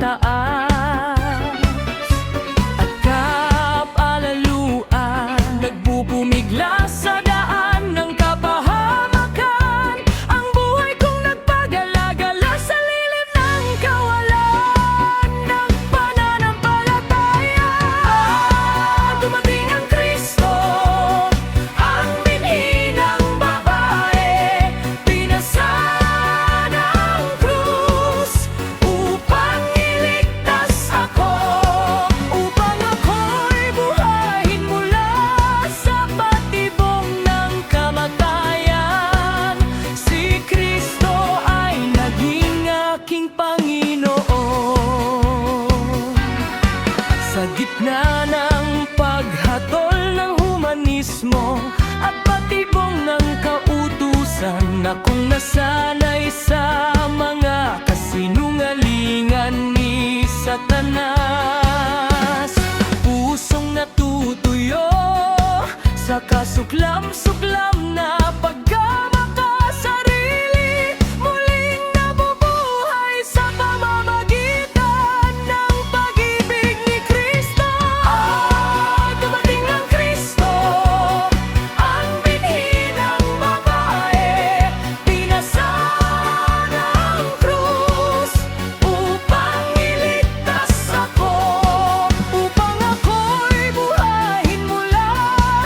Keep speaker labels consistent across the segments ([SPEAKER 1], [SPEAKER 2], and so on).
[SPEAKER 1] taas at kapalaluan. Nagbubumigla sa daan ng kapahamakan. Ang buhay kong nagpagala-gala sa lilim ng kawalan ng pananampalataya. Dumating ang Kristo, ang binhi ng babae. Pinasan ang krus upang iligtas ako, upang ako'y buhayin mula sa patibong ng kamatayan. Si Kristo ay naging aking Panginoon. Sa gitna ng paghatol ng humanismo at patibong ng kautusan, akong nasanay sa mga kasinungalingan ni Satanas. Pusong natutuyo sa kasuklam-suklam na pagkamakasarili, muling nabubuhay sa pamamagitan ng pag-ibig ni Kristo. Dumating ang Kristo, ang binhi ng babae. Pinasan ang krus upang iligtas ako, upang ako'y buhayin mula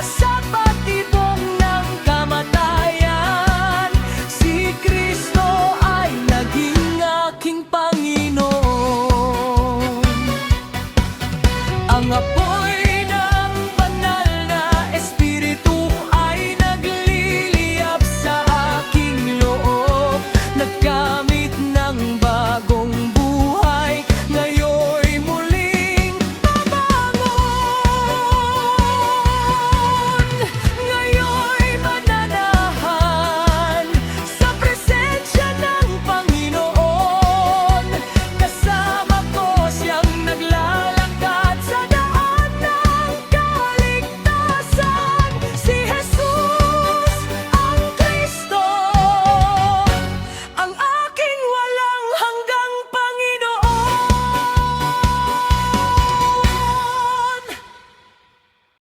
[SPEAKER 1] sa patibong ng kamatayan. Si Kristo ay naging aking Panginoon. Ang apo